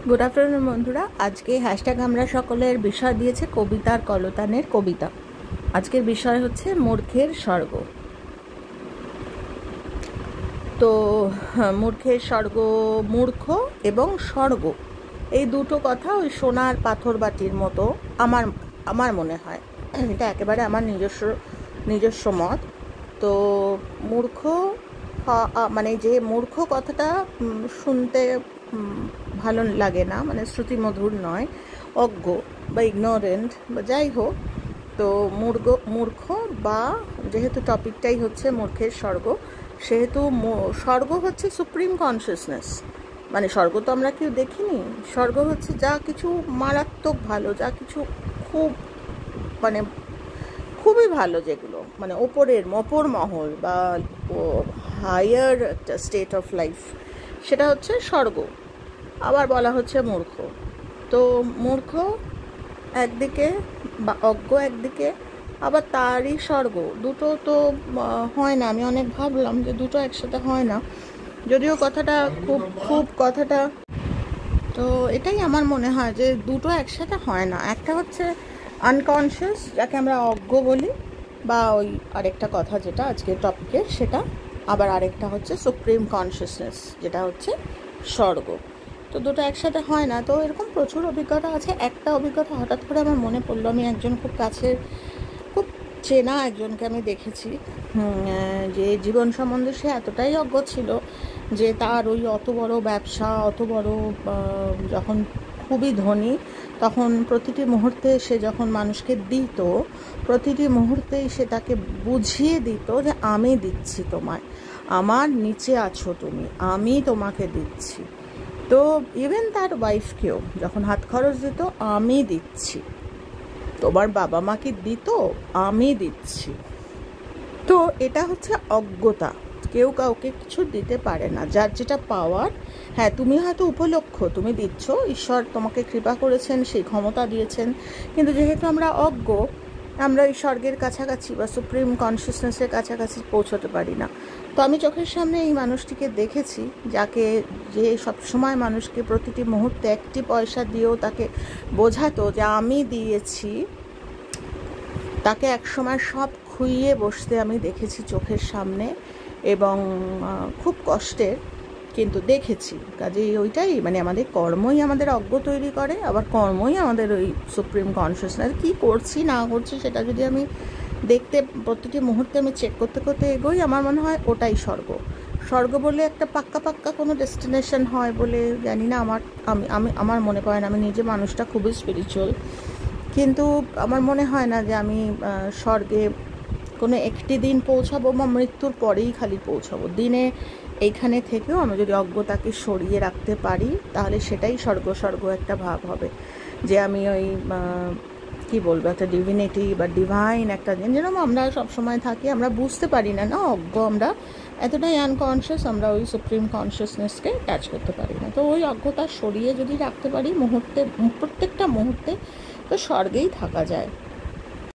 Good afternoon বন্ধুরা। আজকে hashtag আমরা সকলের বিষয় দিয়েছে কবিতার কলতানের কবিতা। আজকের বিষয় হচ্ছে মূর্খের স্বর্গ। তো মূর্খের স্বর্গ, মূর্খ এবং স্বর্গ এই দুটো কথা ওই সোনার পাথর বাটির মতো আমার আমার মনে হয়। এটা একেবারে আমার নিজস্ব মত। তো মূর্খ মানে যে মূর্খ কথাটা শুনতে ভালো লাগে না, মানে শ্রুতিমধুর নয়, অজ্ঞ বা ইগনোরেন্ট বা যাই হোক। তো মূর্খ বা যেহেতু টপিকটাই হচ্ছে মূর্খের স্বর্গ, সেহেতু স্বর্গ হচ্ছে সুপ্রিম কনসিয়াসনেস। মানে স্বর্গ তো আমরা কেউ দেখিনি। স্বর্গ হচ্ছে যা কিছু মারাত্মক ভালো, যা কিছু খুব মানে খুবই ভালো, যেগুলো মানে ওপরের মপর মহল বা হায়ার একটা স্টেট অফ লাইফ, সেটা হচ্ছে স্বর্গ। আবার বলা হচ্ছে মূর্খ। তো মূর্খ একদিকে বা অজ্ঞ একদিকে, আবার তারই স্বর্গ। দুটো তো হয় না। আমি অনেক ভাবলাম যে দুটো একসাথে হয় না, যদিও কথাটা খুব কথাটা, তো এটাই আমার মনে হয় যে দুটো একসাথে হয় না। একটা হচ্ছে আনকনশিয়াস, যাকে আমরা অজ্ঞ বলি, বা ওই আরেকটা কথা যেটা আজকের টপিকের সেটা, আবার আরেকটা হচ্ছে সুপ্রিম কনসিয়াসনেস, যেটা হচ্ছে স্বর্গ। তো দুটো একসাথে হয় না। তো এরকম প্রচুর অভিজ্ঞতা আছে। একটা অভিজ্ঞতা হঠাৎ করে আমার মনে পড়লো। আমি একজন খুব কাছের, খুব চেনা একজনকে আমি দেখেছি, যে জীবন সম্বন্ধে সে এতটাই অজ্ঞ ছিল যে তার ওই অত বড় ব্যবসা, অত বড়, যখন খুবই ধনী, তখন প্রতিটি মুহূর্তে সে যখন মানুষকে দিত, প্রতিটি মুহূর্তেই সে তাকে বুঝিয়ে দিত যে আমি দিচ্ছি তোমায়, আমার নিচে আছো তুমি, আমি তোমাকে দিচ্ছি। তো ইভেন তার ওয়াইফকেও যখন হাত খরচ দিত, আমি দিচ্ছি, তোমার বাবা মাকে দিত, আমি দিচ্ছি। তো এটা হচ্ছে অজ্ঞতা। কেউ কাউকে কিছু দিতে পারে না, যার যেটা পাওয়ার। হ্যাঁ, তুমি হয়তো উপলক্ষ, তুমি দিচ্ছ, ঈশ্বর তোমাকে কৃপা করেছেন, সেই ক্ষমতা দিয়েছেন, কিন্তু যেহেতু আমরা অজ্ঞ, আমরা ওই স্বর্গের কাছাকাছি বা সুপ্রিম কনসিয়াসনেসের কাছাকাছি পৌঁছতে পারি না। তো আমি চোখের সামনে এই মানুষটিকে দেখেছি, যে সবসময় মানুষকে প্রতিটি মুহূর্তে একটি পয়সা দিয়েও তাকে বোঝাতো যে আমি দিয়েছি। তাকে একসময় সব খুইয়ে বসতে আমি দেখেছি চোখের সামনে, এবং খুব কষ্টের, কিন্তু দেখেছি। কাজেই ওইটাই মানে আমাদের কর্মই আমাদের অজ্ঞ তৈরি করে, আবার কর্মই আমাদের ওই সুপ্রিম কনসিয়াসনেস। কী করছি না করছি সেটা যদি আমি দেখতে প্রতিটি মুহূর্তে আমি চেক করতে করতে এগোই, আমার মনে হয় ওটাই স্বর্গ। স্বর্গ বলে একটা পাক্কা কোনো ডেস্টিনেশন হয় বলে জানি না। আমার মনে পড়ে না। আমি নিজে মানুষটা খুবই স্পিরিচুয়াল, কিন্তু আমার মনে হয় না যে আমি স্বর্গে কোনো একটি দিন পৌঁছাবো বা মৃত্যুর পরেই খালি পৌঁছাবো। দিনে এইখানে থেকেও আমি যদি অজ্ঞতাকে সরিয়ে রাখতে পারি, তাহলে সেটাই স্বর্গ একটা ভাব হবে, যে আমি ওই কি বলবো, একটা ডিভিনিটি বা ডিভাইন একটা দিন, যেরকম আমরা সবসময় থাকি, আমরা বুঝতে পারি না, অজ্ঞ, আমরা এতটাই আনকনশিয়াস, আমরা ওই সুপ্রিম কনসিয়াসনেসকে টাচ করতে পারি না। তো ওই অজ্ঞতা সরিয়ে যদি রাখতে পারি প্রত্যেকটা মুহূর্তে, তো স্বর্গেই থাকা যায়।